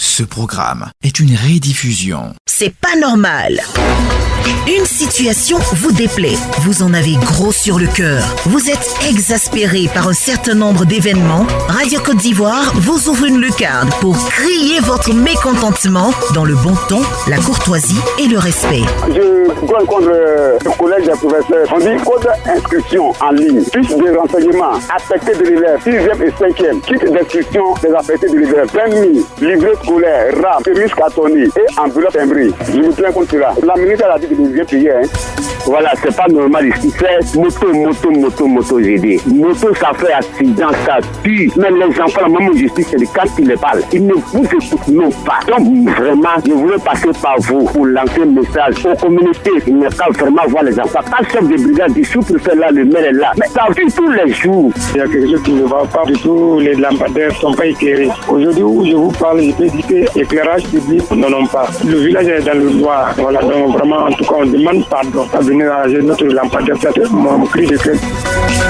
Ce programme est une rediffusion. C'est pas normal. Une situation vous déplaît. Vous en avez gros sur le cœur. Vous êtes exaspéré par un certain nombre d'événements. Radio Côte d'Ivoire vous ouvre une lucarne pour crier votre mécontentement dans le bon ton, la courtoisie et le respect. Je rencontre le collège des professeurs. On dit code d'inscription en ligne, fiche de renseignement, affecté de l'élève, 6e et 5e, kit d'inscription des affectés de l'élève, 20 000, livret scolaire, rap, chemise cartonnée et enveloppe timbrée. Je me tiens contre cela. La ministre a dit que je viens payer. Voilà, c'est pas normal ici. C'est moto, j'ai dit. Moto, ça fait accident, ça tue. Mais les enfants, la maman justice, c'est quand ils les parlent. Ils ne vous écoutent non pas. Donc, vraiment, je voulais passer par vous pour lancer un message aux communautés. Il n'y a pas vraiment voir les enfants. Pas chef de brigade du sous-préfet là, le maire est là. Mais ça vit tous les jours. Il y a quelque chose qui ne va pas du tout. Les lampadaires ne sont pas éclairés. Aujourd'hui où je vous parle, je peux dire que l'éclairage public n'en ont pas. Le village est dans le noir. Voilà, donc vraiment, en tout cas, on demande pardon. À venir arranger notre lampadaire. C'est mon cri de cœur.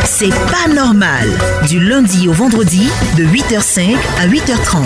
C'est pas normal. Du lundi au vendredi, de 8h05 à 8h30.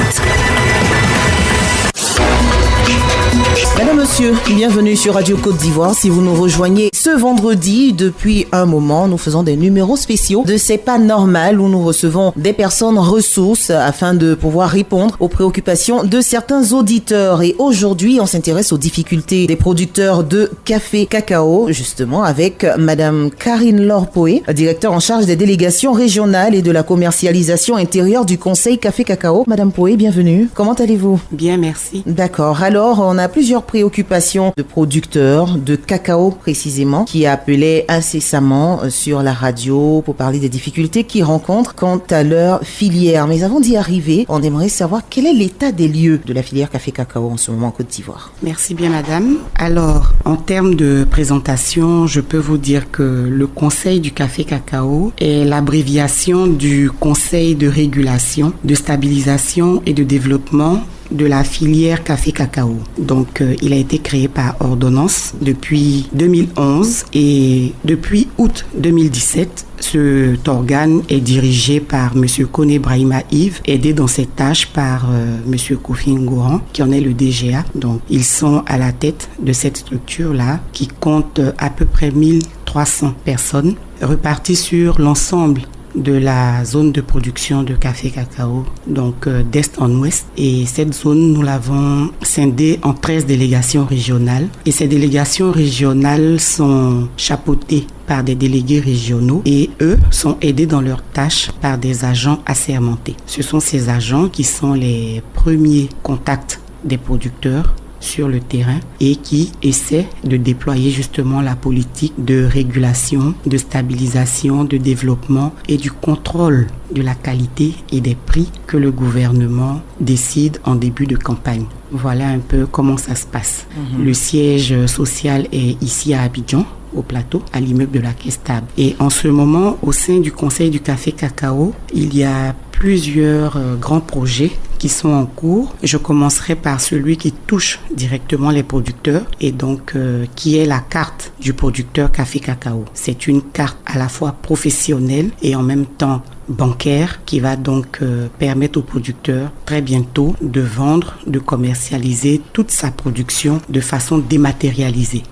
Mesdames, Messieurs, bienvenue sur Radio Côte d'Ivoire. Si vous nous rejoignez ce vendredi, depuis un moment, nous faisons des numéros spéciaux de C'est pas normal où nous recevons des personnes ressources afin de pouvoir répondre aux préoccupations de certains auditeurs. Et aujourd'hui, on s'intéresse aux difficultés des producteurs de café cacao, justement avec Madame Karine Lorpoé, directeur en charge des délégations régionales et de la commercialisation intérieure du Conseil Café Cacao. Madame Poé, bienvenue. Comment allez-vous? Bien, merci. D'accord. Alors, on a plusieurs préoccupations de producteurs de cacao précisément qui appelaient incessamment sur la radio pour parler des difficultés qu'ils rencontrent quant à leur filière. Mais avant d'y arriver, on aimerait savoir quel est l'état des lieux de la filière café cacao en ce moment en Côte d'Ivoire. Merci bien madame. Alors, en termes de présentation, je peux vous dire que le Conseil du café cacao est l'abréviation du Conseil de régulation, de stabilisation et de développement de la filière café-cacao. Donc, il a été créé par ordonnance depuis 2011 et depuis août 2017, cet organe est dirigé par M. Kone Brahima Yves, aidé dans cette tâche par M. Kofi Ngoran, qui en est le DGA. Donc, ils sont à la tête de cette structure-là qui compte à peu près 1300 personnes reparties sur l'ensemble de la zone de production de café cacao, donc d'est en ouest. Et cette zone, nous l'avons scindée en 13 délégations régionales. Et ces délégations régionales sont chapeautées par des délégués régionaux et eux sont aidés dans leurs tâches par des agents assermentés. Ce sont ces agents qui sont les premiers contacts des producteurs sur le terrain et qui essaie de déployer justement la politique de régulation, de stabilisation, de développement et du contrôle de la qualité et des prix que le gouvernement décide en début de campagne. Voilà un peu comment ça se passe. Le siège social est ici à Abidjan, au plateau, à l'immeuble de la Caisse Table. Et en ce moment, au sein du Conseil du café cacao, il y a plusieurs grands projets qui sont en cours. Je commencerai par celui qui touche directement les producteurs et donc qui est la carte du producteur café cacao. C'est une carte à la fois professionnelle et en même temps bancaire qui va donc permettre au producteur très bientôt de vendre, de commercialiser toute sa production de façon dématérialisée.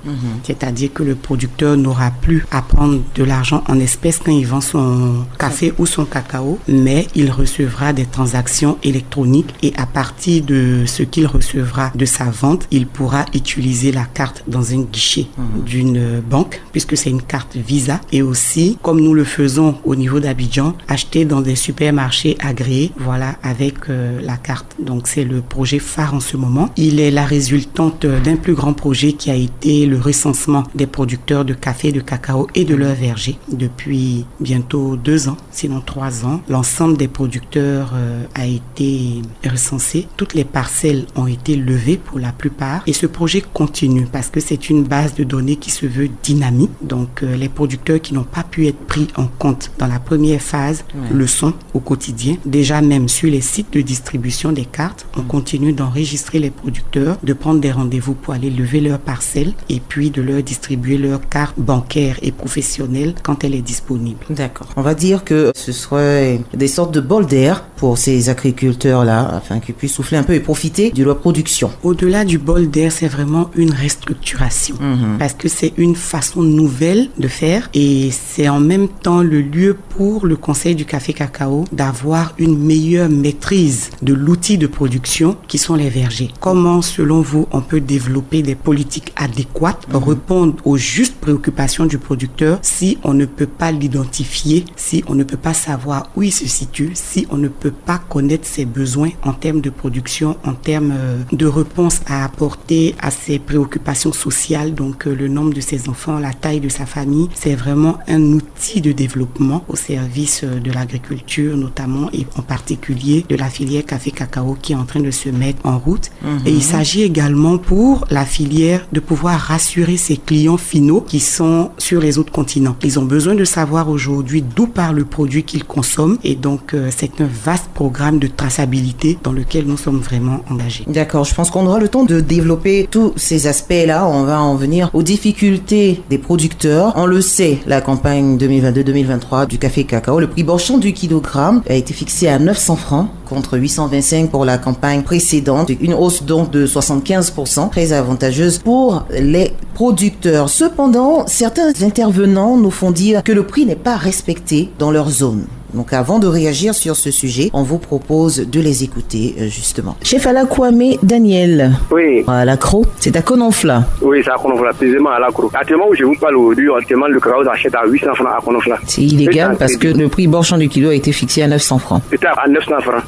C'est-à-dire que le producteur n'aura plus à prendre de l'argent en espèces quand il vend son café ou son cacao, mais il recevra des transactions électroniques et à partir de ce qu'il recevra de sa vente, il pourra utiliser la carte dans un guichet d'une banque puisque c'est une carte Visa et aussi, comme nous le faisons au niveau d'Abidjan, acheter dans des supermarchés agréés, voilà, avec la carte. Donc c'est le projet phare en ce moment. Il est la résultante d'un plus grand projet qui a été le recensement des producteurs de café, de cacao et de leurs vergers depuis bientôt 2 ans, sinon 3 ans. L'ensemble des producteurs a été recensé. Toutes les parcelles ont été levées pour la plupart et ce projet continue parce que c'est une base de données qui se veut dynamique. Donc les producteurs qui n'ont pas pu être pris en compte dans la première phase le sont au quotidien. Déjà même sur les sites de distribution des cartes, on continue d'enregistrer les producteurs, de prendre des rendez-vous pour aller lever leurs parcelles et puis de leur distribuer leur carte bancaire et professionnelle quand elle est disponible. D'accord. On va dire que ce serait des sortes de bol d'air pour ces agriculteurs-là voilà, afin qu'ils puissent souffler un peu et profiter de leur production. Au-delà du bol d'air, c'est vraiment une restructuration parce que c'est une façon nouvelle de faire et c'est en même temps le lieu pour le Conseil du café cacao d'avoir une meilleure maîtrise de l'outil de production qui sont les vergers. Comment, selon vous, on peut développer des politiques adéquates, répondre aux justes préoccupations du producteur si on ne peut pas l'identifier, si on ne peut pas savoir où il se situe, si on ne peut pas connaître ses besoins en termes de production, en termes de réponse à apporter à ses préoccupations sociales, donc le nombre de ses enfants, la taille de sa famille. C'est vraiment un outil de développement au service de l'agriculture notamment et en particulier de la filière café-cacao qui est en train de se mettre en route. Et il s'agit également pour la filière de pouvoir rassurer ses clients finaux qui sont sur les autres continents. Ils ont besoin de savoir aujourd'hui d'où part le produit qu'ils consomment et donc c'est un vaste programme de traçabilité dans lequel nous sommes vraiment engagés. D'accord, je pense qu'on aura le temps de développer tous ces aspects-là. On va en venir aux difficultés des producteurs. On le sait, la campagne 2022-2023 du café cacao, le prix Borchamp du kilogramme a été fixé à 900 francs contre 825 pour la campagne précédente. Une hausse donc de 75%, très avantageuse pour les producteurs. Cependant, certains intervenants nous font dire que le prix n'est pas respecté dans leur zone. Donc avant de réagir sur ce sujet, on vous propose de les écouter justement. Chef Alakwame Daniel. Oui. À l'Accro, c'est à Kononfla. Oui, c'est à Kononfla, précisément à l'Accro. Actuellement où je vous parle aujourd'hui, actuellement le cacao s'achète à 800 francs à Kononfla. C'est illégal parce que le prix Borchamp du kilo a été fixé à 900 francs. C'était à 900 francs.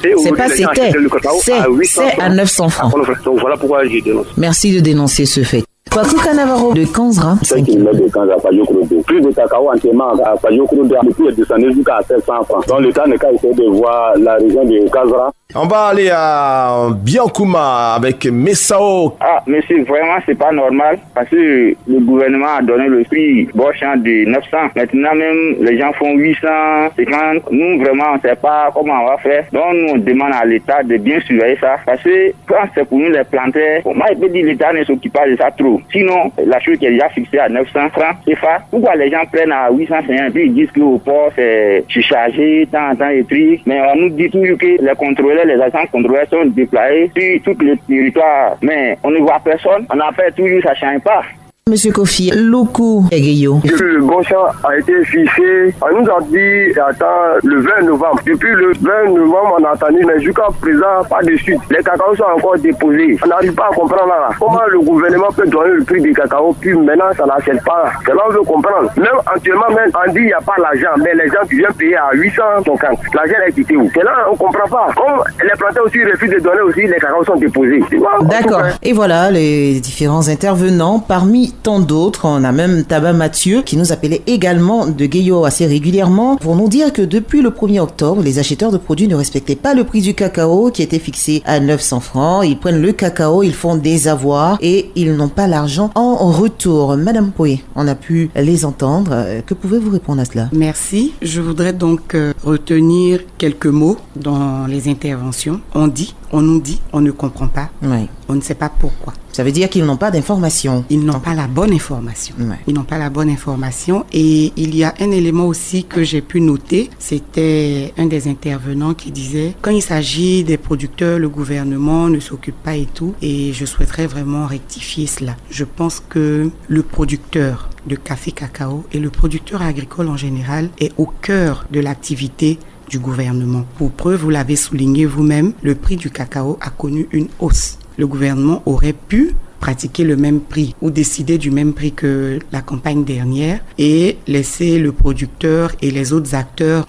C'est à 900 francs. Donc voilà pourquoi je dénonce. Merci de dénoncer ce fait. Kwakuka Navarro de Kanzra. 5 km de Kanzra, Pajokrodo. Plus de cacao entièrement à Pajokrodo, le prix est descendu jusqu'à 700 francs. Donc le temps n'est qu'à essayer de voir la région de Kanzra. On va aller à Biancouma avec Messao. Ah, monsieur, vraiment, c'est pas normal parce que le gouvernement a donné le prix Borchamp de 900. Maintenant, même, les gens font 850. Nous, vraiment, on ne sait pas comment on va faire. Donc, nous, on demande à l'État de bien surveiller ça parce que quand c'est pour nous les planteurs, moi, je peux dire l'État ne s'occupe pas de ça trop. Sinon, la chose qui est déjà fixée à 900 francs, c'est ça. Pourquoi les gens prennent à 850 puis ils disent qu'au port, c'est surchargé, tant et trucs. Mais on nous dit toujours que les contrôleurs, les agents contrôleurs sont déployés sur tous les territoires. Mais on ne voit personne. On appelle toujours, ça ne change pas. Monsieur Kofi, Loko Egeyo. Le Borchamp a été fixé, on nous a dit attends le 20 novembre. Depuis le 20 novembre, on a attendu, mais jusqu'à présent, pas de suite. Les cacaos sont encore déposés. On n'arrive pas à comprendre là. Comment le gouvernement peut donner le prix des cacaos, puis maintenant ça n'achète pas. C'est là on veut comprendre. Même actuellement, même, on dit il n'y a pas l'argent, mais les gens qui viennent payer à 850. L'argent est quitté où? C'est là on ne comprend pas. Comme les planteurs aussi refusent de donner aussi, les cacaos sont déposés. D'accord. Et voilà les différents intervenants. Parmi tant d'autres, on a même Tabac Mathieu qui nous appelait également de Gueyo assez régulièrement pour nous dire que depuis le 1er octobre, les acheteurs de produits ne respectaient pas le prix du cacao qui était fixé à 900 francs. Ils prennent le cacao, ils font des avoirs et ils n'ont pas l'argent en retour. Madame Poé, on a pu les entendre. Que pouvez-vous répondre à cela? Merci. Je voudrais donc retenir quelques mots dans les interventions. On dit, on nous dit, on ne comprend pas. Oui. On ne sait pas pourquoi. Ça veut dire qu'ils n'ont pas d'informations. Ils n'ont pas la bonne information. Ouais. Ils n'ont pas la bonne information. Et il y a un élément aussi que j'ai pu noter. C'était un des intervenants qui disait, quand il s'agit des producteurs, le gouvernement ne s'occupe pas et tout. Et je souhaiterais vraiment rectifier cela. Je pense que le producteur de café cacao et le producteur agricole en général est au cœur de l'activité du gouvernement. Pour preuve, vous l'avez souligné vous-même, le prix du cacao a connu une hausse. Le gouvernement aurait pu pratiquer le même prix ou décider du même prix que la campagne dernière et laisser le producteur et les autres acteurs,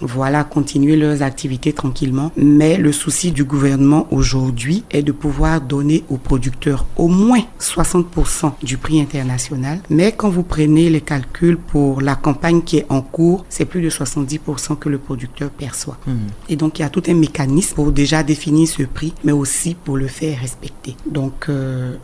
continuer leurs activités tranquillement. Mais le souci du gouvernement aujourd'hui est de pouvoir donner aux producteurs au moins 60% du prix international. Mais quand vous prenez les calculs pour la campagne qui est en cours, c'est plus de 70% que le producteur perçoit. Et donc, il y a tout un mécanisme pour déjà définir ce prix, mais aussi pour le faire respecter. Donc,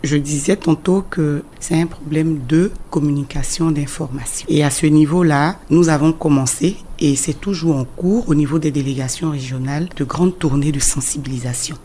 je disais tantôt que c'est un problème de communication, d'information. Et à ce niveau-là, nous avons commencé, et c'est toujours en cours au niveau des délégations régionales, de grandes tournées de sensibilisation.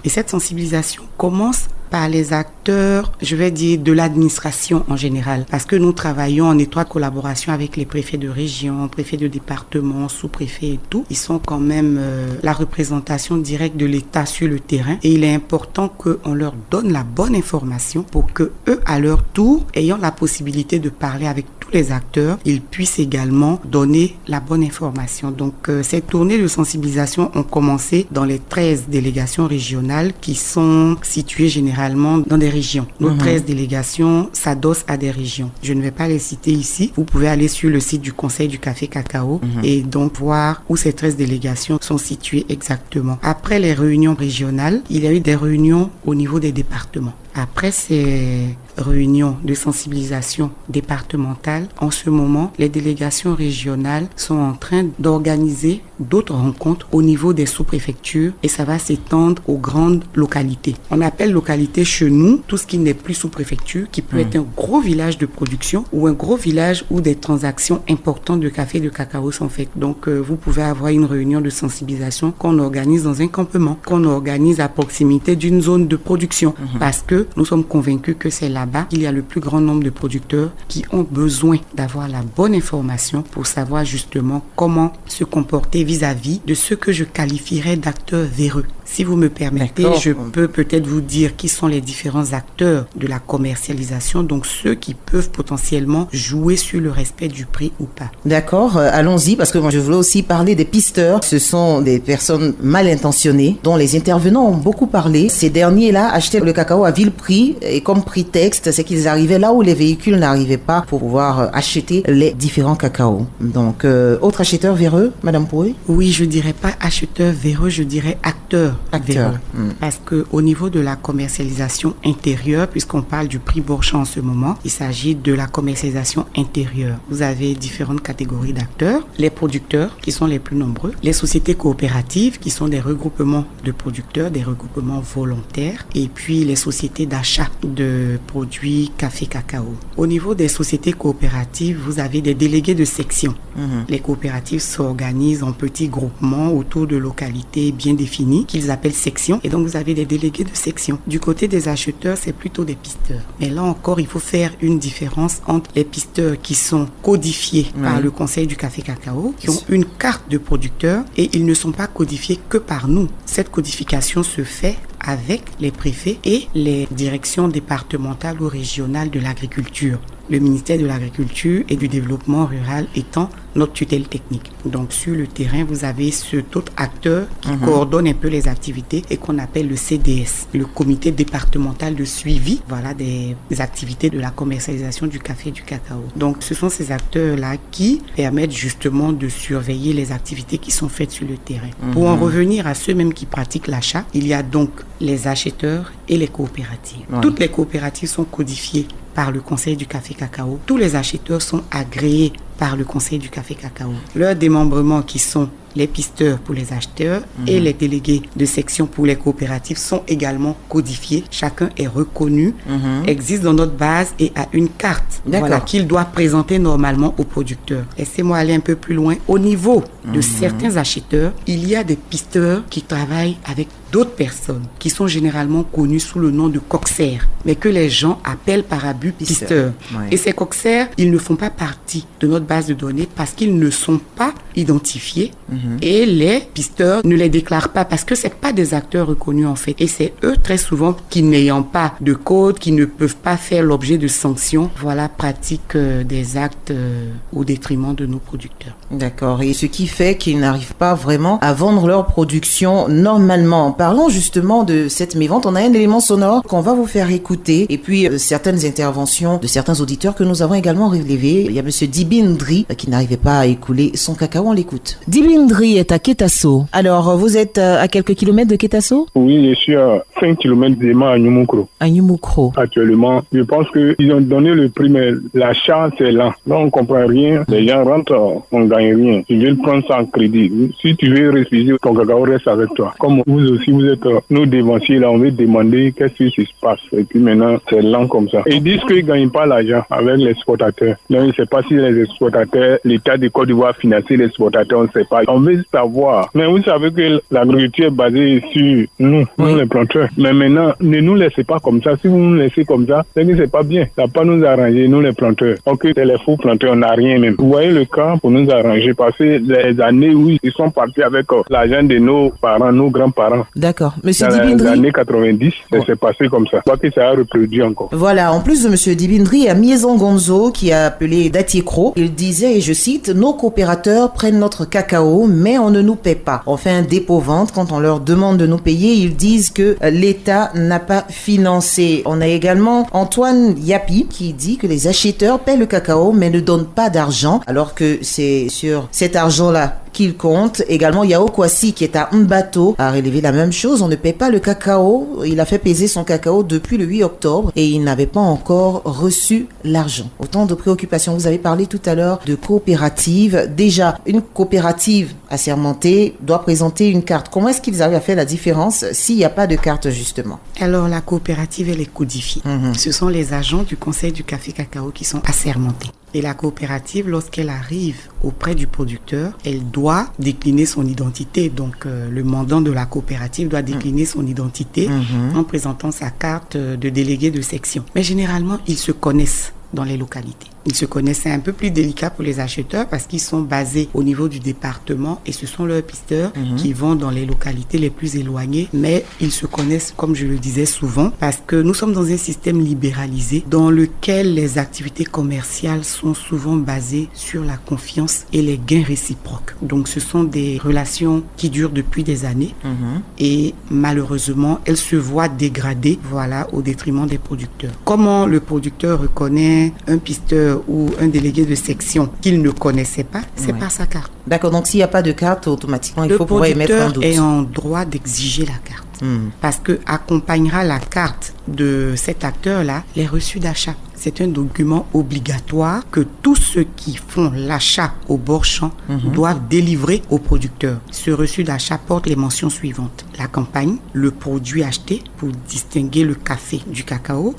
Et cette sensibilisation commence Par les acteurs, je vais dire de l'administration en général, parce que nous travaillons en étroite collaboration avec les préfets de région, préfets de département, sous-préfets et tout. Ils sont quand même la représentation directe de l'État sur le terrain et il est important qu'on leur donne la bonne information pour que eux, à leur tour, ayant la possibilité de parler avec tous les acteurs, ils puissent également donner la bonne information. Donc, ces tournées de sensibilisation ont commencé dans les 13 délégations régionales qui sont situées généralement dans des régions. Nos 13 délégations s'adossent à des régions. Je ne vais pas les citer ici. Vous pouvez aller sur le site du Conseil du Café Cacao et donc voir où ces 13 délégations sont situées exactement. Après les réunions régionales, il y a eu des réunions au niveau des départements. Après ces réunions de sensibilisation départementale, en ce moment, les délégations régionales sont en train d'organiser d'autres rencontres au niveau des sous-préfectures et ça va s'étendre aux grandes localités. On appelle localité chez nous tout ce qui n'est plus sous-préfecture, qui peut être un gros village de production ou un gros village où des transactions importantes de café et de cacao sont faites. Donc, vous pouvez avoir une réunion de sensibilisation qu'on organise dans un campement, qu'on organise à proximité d'une zone de production parce que nous sommes convaincus que c'est là-bas qu'il y a le plus grand nombre de producteurs qui ont besoin d'avoir la bonne information pour savoir justement comment se comporter vis-à-vis de ce que je qualifierais d'acteurs véreux. Si vous me permettez, je peux peut-être vous dire qui sont les différents acteurs de la commercialisation, donc ceux qui peuvent potentiellement jouer sur le respect du prix ou pas. D'accord, allons-y, parce que moi je voulais aussi parler des pisteurs. Ce sont des personnes mal intentionnées dont les intervenants ont beaucoup parlé. Ces derniers-là achetaient le cacao à vil prix et comme prétexte, c'est qu'ils arrivaient là où les véhicules n'arrivaient pas pour pouvoir acheter les différents cacaos. Donc, autre acheteur véreux, Madame Poué? Oui, je dirais pas acheteur véreux, je dirais acteur. Parce que au niveau de la commercialisation intérieure, puisqu'on parle du prix Borchamp en ce moment, il s'agit de la commercialisation intérieure. Vous avez différentes catégories d'acteurs, les producteurs qui sont les plus nombreux, les sociétés coopératives qui sont des regroupements de producteurs, des regroupements volontaires, et puis les sociétés d'achat de produits café cacao. Au niveau des sociétés coopératives, vous avez des délégués de section. Les coopératives s'organisent en petits groupements autour de localités bien définies qu'ils appellent sections. Et donc, vous avez des délégués de section. Du côté des acheteurs, c'est plutôt des pisteurs. Mais là encore, il faut faire une différence entre les pisteurs qui sont codifiés par le Conseil du Café Cacao, qui ont une carte de producteur et ils ne sont pas codifiés que par nous. Cette codification se fait avec les préfets et les directions départementales ou régionales de l'agriculture. Le ministère de l'Agriculture et du Développement rural étant notre tutelle technique. Donc, sur le terrain, vous avez cet autre acteur qui coordonne un peu les activités et qu'on appelle le CDS, le comité départemental de suivi, des activités de la commercialisation du café et du cacao. Donc, ce sont ces acteurs-là qui permettent justement de surveiller les activités qui sont faites sur le terrain. Pour en revenir à ceux même qui pratiquent l'achat, il y a donc les acheteurs et les coopératives. Toutes les coopératives sont codifiées par le Conseil du Café Cacao. Tous les acheteurs sont agréés par le Conseil du Café Cacao. Leurs démembrements qui sont les pisteurs pour les acheteurs et les délégués de section pour les coopératives sont également codifiés. Chacun est reconnu, existe dans notre base et a une carte qu'il doit présenter normalement au producteur. Laissez-moi aller un peu plus loin. Au niveau de certains acheteurs, il y a des pisteurs qui travaillent avec d'autres personnes qui sont généralement connues sous le nom de coxers, mais que les gens appellent par abus pisteurs. Et ces coxers, ils ne font pas partie de notre base de données parce qu'ils ne sont pas identifiés et les pisteurs ne les déclarent pas parce que c'est pas des acteurs reconnus en fait. Et c'est eux très souvent qui n'ayant pas de code, qui ne peuvent pas faire l'objet de sanctions, pratiquent des actes au détriment de nos producteurs. D'accord. Et ce qui fait qu'ils n'arrivent pas vraiment à vendre leur production normalement. Parlons justement de cette mévente. On a un élément sonore qu'on va vous faire écouter et puis certaines interventions de certains auditeurs que nous avons également relevées. Il y a monsieur Dibindri qui n'arrivait pas à écouler son cacao. On l'écoute. Dibindri est à Ketasso. Alors, vous êtes à quelques kilomètres de Ketasso? Oui, je suis à 5 km de à Numukro. À Numukro. Actuellement, je pense qu'ils ont donné le prix, mais l'achat, c'est lent. Là, on ne comprend rien. Les gens rentrent, on ne gagne rien. Tu veux le prendre sans crédit. Si tu veux refuser, ton cacao reste avec toi. Comme vous aussi, si vous êtes nos dévanciers, là, on veut demander qu'est-ce qui se passe. Et puis maintenant, c'est lent comme ça. Ils disent qu'ils ne gagnent pas l'argent avec les exportateurs. Donc, il ne sait pas si les exportateurs, l'État de Côte d'Ivoire finance les exportateurs, on ne sait pas. On veut savoir. Mais vous savez que l'agriculture est basée sur nous les planteurs. Mais maintenant, ne nous laissez pas comme ça. Si vous nous laissez comme ça, c'est que c'est pas bien. Ça va pas nous arranger, nous les planteurs. Ok, c'est les faux planteurs, on n'a rien même. Vous voyez le cas pour nous arranger parce que les années où ils sont partis avec l'argent de nos parents, nos grands-parents. D'accord. Monsieur Dans Dibindri. les années 90, ça s'est passé comme ça. Je crois que ça a reproduit encore. Voilà, en plus de Monsieur Dibindri, il y a Miezon Gonzo qui a appelé Datiekro. Il disait, et je cite, nos coopérateurs prennent notre cacao, mais on ne nous paie pas. On fait un dépôt-vente. Quand on leur demande de nous payer, ils disent que l'État n'a pas financé. On a également Antoine Yapi qui dit que les acheteurs paient le cacao, mais ne donnent pas d'argent, alors que c'est sur cet argent-là qu'il compte. Également, Yao Kwasi qui est à Mbato a relevé la même chose. On ne paie pas le cacao. Il a fait peser son cacao depuis le 8 octobre et il n'avait pas encore reçu l'argent. Autant de préoccupations. Vous avez parlé tout à l'heure de coopérative. Déjà, une coopérative assermentée doit présenter une carte. Comment est-ce qu'ils arrivent à faire la différence s'il n'y a pas de carte, justement? Alors, la coopérative, elle est codifiée. Ce sont les agents du Conseil du café cacao qui sont assermentés. Et la coopérative, lorsqu'elle arrive auprès du producteur, elle doit décliner son identité. Donc, le mandant de la coopérative doit décliner son identité en présentant sa carte de délégué de section. Mais généralement, ils se connaissent dans les localités. Ils se connaissent, c'est un peu plus délicat pour les acheteurs parce qu'ils sont basés au niveau du département et ce sont leurs pisteurs qui vont dans les localités les plus éloignées, mais ils se connaissent, comme je le disais souvent, parce que nous sommes dans un système libéralisé dans lequel les activités commerciales sont souvent basées sur la confiance et les gains réciproques. Donc ce sont des relations qui durent depuis des années et malheureusement, elles se voient dégradées, voilà, au détriment des producteurs. Comment le producteur reconnaît un pisteur ou un délégué de section qu'il ne connaissait pas, c'est par sa carte. D'accord, donc s'il n'y a pas de carte, automatiquement, il faut pouvoir émettre un doute. Le producteur est en droit d'exiger la carte. Parce que accompagnera la carte de cet acteur-là les reçus d'achat. C'est un document obligatoire que tous ceux qui font l'achat au bord champ doivent délivrer au producteur. Ce reçu d'achat porte les mentions suivantes. La campagne, le produit acheté pour distinguer le café du cacao,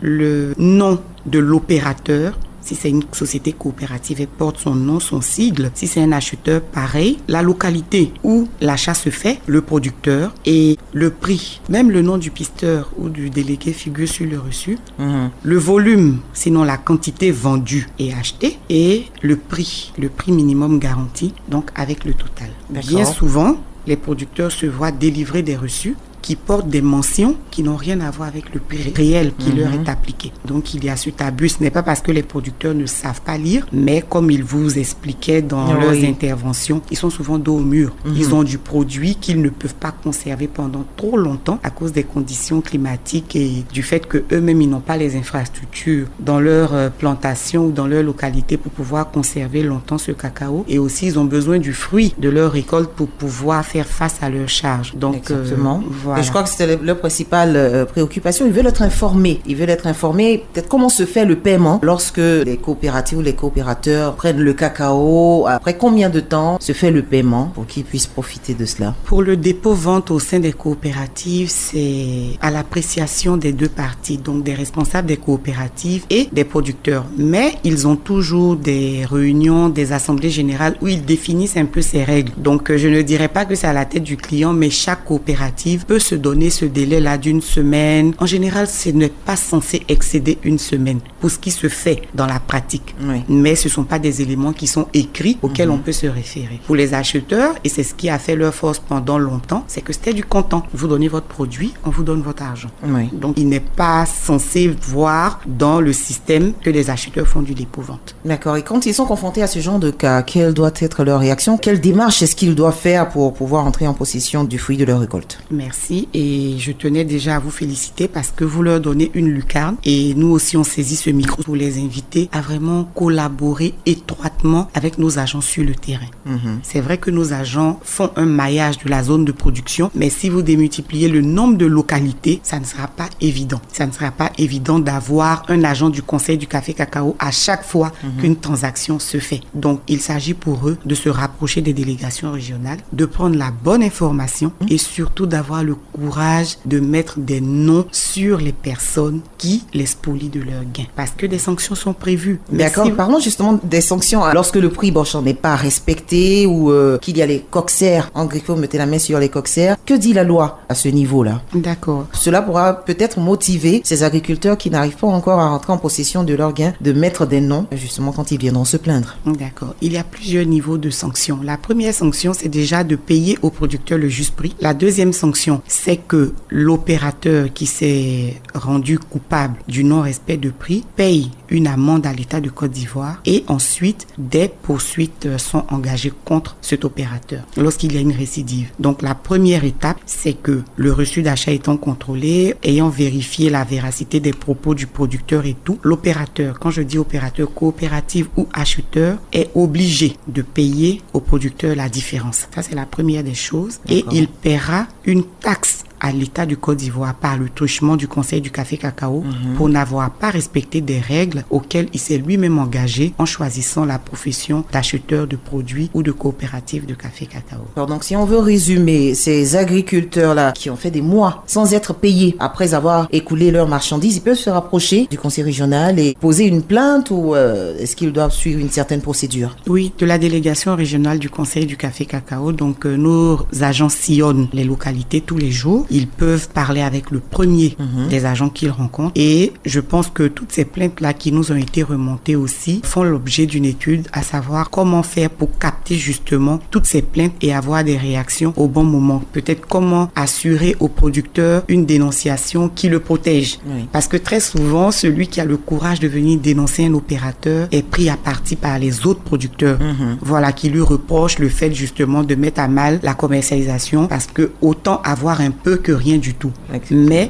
le nom de l'opérateur. Si c'est une société coopérative, elle porte son nom, son sigle. Si c'est un acheteur, pareil. La localité où l'achat se fait, le producteur et le prix. Même le nom du pisteur ou du délégué figure sur le reçu. Le volume, sinon la quantité vendue et achetée. Et le prix minimum garanti, donc avec le total. Bien souvent, les producteurs se voient délivrer des reçus qui portent des mentions qui n'ont rien à voir avec le prix réel qui leur est appliqué. Donc, il y a cet abus. Ce n'est pas parce que les producteurs ne savent pas lire, mais comme ils vous expliquaient dans leurs interventions, ils sont souvent dos au mur. Ils ont du produit qu'ils ne peuvent pas conserver pendant trop longtemps à cause des conditions climatiques et du fait qu'eux-mêmes, ils n'ont pas les infrastructures dans leur plantation ou dans leur localité pour pouvoir conserver longtemps ce cacao. Et aussi, ils ont besoin du fruit de leur récolte pour pouvoir faire face à leurs charges. Donc, exactement. Voilà. Et je crois que c'était leur principale préoccupation. Ils veulent être informés. Ils veulent être informés peut-être comment se fait le paiement lorsque les coopératives ou les coopérateurs prennent le cacao. Après combien de temps se fait le paiement pour qu'ils puissent profiter de cela? Pour le dépôt-vente au sein des coopératives, c'est à l'appréciation des deux parties, donc des responsables des coopératives et des producteurs. Mais ils ont toujours des réunions, des assemblées générales où ils définissent un peu ces règles. Donc je ne dirais pas que c'est à la tête du client, mais chaque coopérative peut se donner ce délai-là d'une semaine. En général, ce n'est pas censé excéder une semaine pour ce qui se fait dans la pratique. Mais ce ne sont pas des éléments qui sont écrits auxquels on peut se référer. Pour les acheteurs, et c'est ce qui a fait leur force pendant longtemps, c'est que c'était du comptant. Vous donnez votre produit, on vous donne votre argent. Donc, il n'est pas censé voir dans le système que les acheteurs font du dépôt-vente. D'accord. Et quand ils sont confrontés à ce genre de cas, quelle doit être leur réaction? Quelle démarche est-ce qu'ils doivent faire pour pouvoir entrer en possession du fruit de leur récolte? Merci. Et je tenais déjà à vous féliciter parce que vous leur donnez une lucarne. Et nous aussi, on saisit ce micro pour les inviter à vraiment collaborer étroitement étroitement avec nos agents sur le terrain. C'est vrai que nos agents font un maillage de la zone de production, mais si vous démultipliez le nombre de localités, ça ne sera pas évident. Ça ne sera pas évident d'avoir un agent du Conseil du café cacao à chaque fois qu'une transaction se fait. Donc, il s'agit pour eux de se rapprocher des délégations régionales, de prendre la bonne information et surtout d'avoir le courage de mettre des noms sur les personnes qui les spolient de leurs gains. Parce que des sanctions sont prévues. D'accord, parlons justement des sanctions. Lorsque le prix Bonchamp n'est pas respecté ou qu'il y a les coxaires, en griffe, mettez la main sur les coxaires, que dit la loi à ce niveau-là? D'accord. Cela pourra peut-être motiver ces agriculteurs qui n'arrivent pas encore à rentrer en possession de leurs gains de mettre des noms justement quand ils viendront se plaindre. D'accord. Il y a plusieurs niveaux de sanctions. La première sanction, c'est déjà de payer au producteur le juste prix. La deuxième sanction, c'est que l'opérateur qui s'est rendu coupable du non-respect de prix paye une amende à l'État de Côte d'Ivoire et ensuite des poursuites sont engagées contre cet opérateur lorsqu'il y a une récidive. Donc la première étape, c'est que le reçu d'achat étant contrôlé, ayant vérifié la véracité des propos du producteur et tout, l'opérateur, quand je dis opérateur, coopérative ou acheteur, est obligé de payer au producteur la différence. Ça, c'est la première des choses. Et il paiera une taxe à l'État du Côte d'Ivoire par le truchement du Conseil du café cacao pour n'avoir pas respecté des règles auxquelles il s'est lui-même engagé en choisissant la profession d'acheteur de produits ou de coopérative de café cacao. Alors donc si on veut résumer, ces agriculteurs-là qui ont fait des mois sans être payés après avoir écoulé leurs marchandises, ils peuvent se rapprocher du conseil régional et poser une plainte ou est-ce qu'ils doivent suivre une certaine procédure? Oui, de la délégation régionale du Conseil du café cacao. Donc nos agents sillonnent les localités tous les jours. Ils peuvent parler avec le premier des agents qu'ils rencontrent. Et je pense que toutes ces plaintes-là qui nous ont été remontées aussi font l'objet d'une étude, à savoir comment faire pour capter justement toutes ces plaintes et avoir des réactions au bon moment. Peut-être comment assurer au producteur une dénonciation qui le protège. Oui. Parce que très souvent, celui qui a le courage de venir dénoncer un opérateur est pris à partie par les autres producteurs. Voilà, qui lui reprochent le fait justement de mettre à mal la commercialisation parce que autant avoir un peu que rien du tout. Mais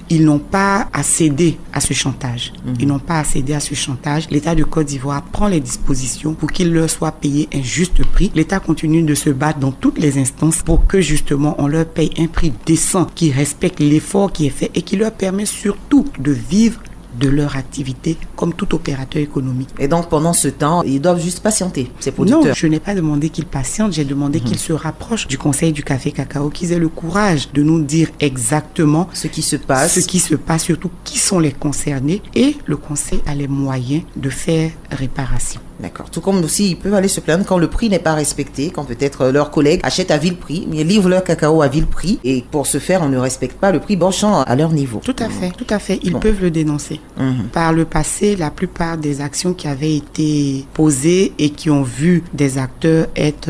ils n'ont pas à céder à ce chantage. Ils n'ont pas à céder à ce chantage. L'État de Côte d'Ivoire prend les dispositions pour qu'il leur soit payé un juste prix. L'État continue de se battre dans toutes les instances pour que justement on leur paye un prix décent qui respecte l'effort qui est fait et qui leur permet surtout de vivre de leur activité comme tout opérateur économique. Et donc pendant ce temps, ils doivent juste patienter, ces producteurs? Non, je n'ai pas demandé qu'ils patientent, j'ai demandé qu'ils se rapprochent du Conseil du café cacao, qu'ils aient le courage de nous dire exactement ce qui se passe, surtout qui sont les concernés, et le Conseil a les moyens de faire réparation. D'accord. Tout comme aussi, ils peuvent aller se plaindre quand le prix n'est pas respecté, quand peut-être leurs collègues achètent à vil prix, mais livrent leur cacao à vil prix, et pour ce faire, on ne respecte pas le prix Bonchamp à leur niveau. Tout à fait, tout à fait. Ils peuvent le dénoncer. Par le passé, la plupart des actions qui avaient été posées et qui ont vu des acteurs être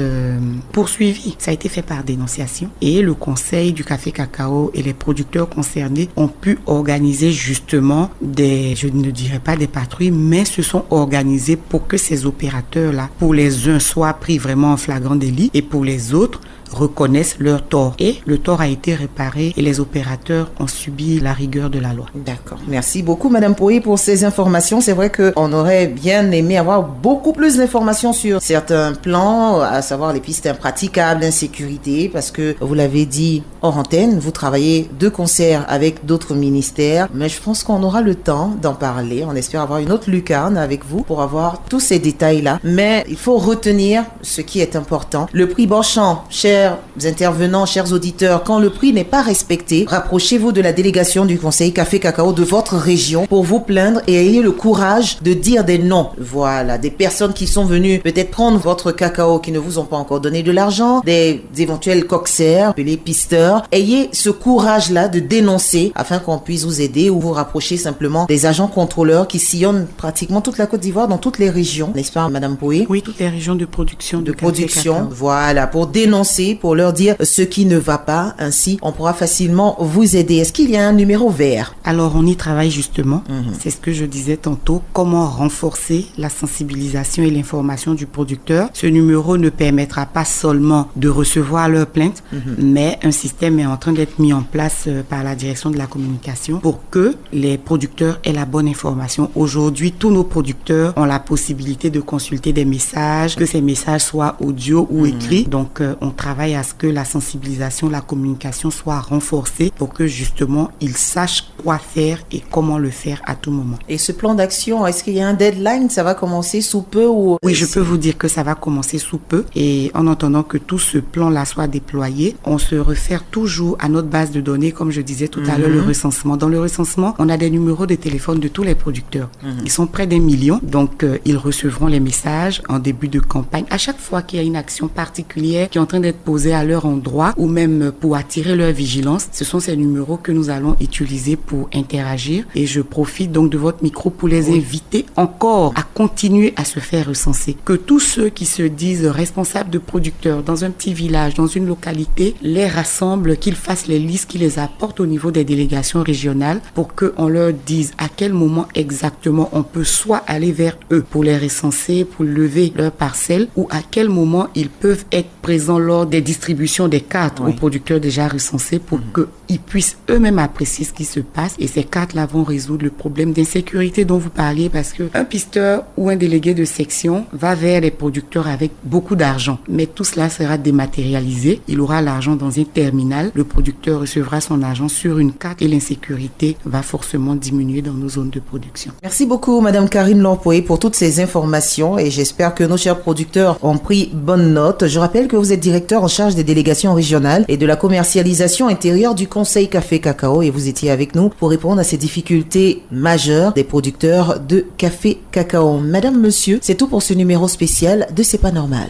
poursuivis, ça a été fait par dénonciation. Et le Conseil du café cacao et les producteurs concernés ont pu organiser justement je ne dirais pas des patrouilles, mais se sont organisés pour que ces opérateurs-là, pour les uns, soient pris vraiment en flagrant délit et pour les autres, reconnaissent leur tort. Et le tort a été réparé et les opérateurs ont subi la rigueur de la loi. D'accord. Merci beaucoup, Madame Poé, pour ces informations. C'est vrai qu'on aurait bien aimé avoir beaucoup plus d'informations sur certains plans, à savoir les pistes impraticables, l'insécurité, parce que vous l'avez dit hors antenne, vous travaillez de concert avec d'autres ministères, mais je pense qu'on aura le temps d'en parler. On espère avoir une autre lucarne avec vous pour avoir tous ces détails-là. Mais il faut retenir ce qui est important. Le prix Bonchamp, chers intervenants, chers auditeurs, quand le prix n'est pas respecté, rapprochez-vous de la délégation du Conseil Café Cacao de votre région pour vous plaindre et ayez le courage de dire des noms. Voilà, des personnes qui sont venues peut-être prendre votre cacao qui ne vous ont pas encore donné de l'argent, des éventuels coxaires, les pisteurs. Ayez ce courage-là de dénoncer afin qu'on puisse vous aider ou vous rapprocher simplement des agents contrôleurs qui sillonnent pratiquement toute la Côte d'Ivoire dans toutes les régions, n'est-ce pas, Madame Poé? Oui, toutes les régions de production. De production, voilà, pour dénoncer contacter pour leur dire ce qui ne va pas. Ainsi, on pourra facilement vous aider. Est-ce qu'il y a un numéro vert? Alors, on y travaille justement. C'est ce que je disais tantôt. Comment renforcer la sensibilisation et l'information du producteur. Ce numéro ne permettra pas seulement de recevoir leurs plaintes, mais un système est en train d'être mis en place par la direction de la communication pour que les producteurs aient la bonne information. Aujourd'hui, tous nos producteurs ont la possibilité de consulter des messages, que ces messages soient audio ou écrits. Donc, on travaille à ce que la sensibilisation, la communication soit renforcée pour que justement, ils sachent quoi faire et comment le faire à tout moment. Et ce plan d'action, est-ce qu'il y a un deadline? Ça va commencer sous peu ou... Oui, je peux vous dire que ça va commencer sous peu. Et en attendant que tout ce plan-là soit déployé, on se réfère toujours à notre base de données, comme je disais tout à l'heure, le recensement. Dans le recensement, on a des numéros de téléphone de tous les producteurs. Ils sont près d'1 million, donc ils recevront les messages en début de campagne. À chaque fois qu'il y a une action particulière qui est en train d'être posée à leur endroit ou même pour attirer leur vigilance, ce sont ces numéros que nous allons utiliser pour interagir. Et je profite donc de votre micro pour les inviter encore à continuer à se faire recenser. Que tous ceux qui se disent responsables de producteurs dans un petit village, dans une localité, les rassemblent, qu'ils fassent les listes, qu'ils les apportent au niveau des délégations régionales pour qu'on leur dise à quel moment exactement on peut soit aller vers eux pour les recenser, pour lever leurs parcelles, ou à quel moment ils peuvent être présents lors des distributions des cartes aux producteurs déjà recensés pour qu'ils puissent eux-mêmes apprécier ce qui se passe. Et ces cartes-là vont résoudre le problème d'insécurité dont vous parliez, parce qu'un pisteur ou un délégué de section va vers les producteurs avec beaucoup d'argent. Mais tout cela sera dématérialisé. Il aura l'argent dans un terminal. Le producteur recevra son argent sur une carte et l'insécurité va forcément diminuer dans nos zones de production. Merci beaucoup, Madame Karine Lompoé, pour toutes ces informations et j'espère que nos chers producteurs ont pris bonne note. Je rappelle que vous êtes directeur en charge des délégations régionales et de la commercialisation intérieure du Conseil Café Cacao et vous étiez avec nous pour répondre à ces difficultés majeures des producteurs de café cacao. Madame, monsieur, c'est tout pour ce numéro spécial de C'est pas normal.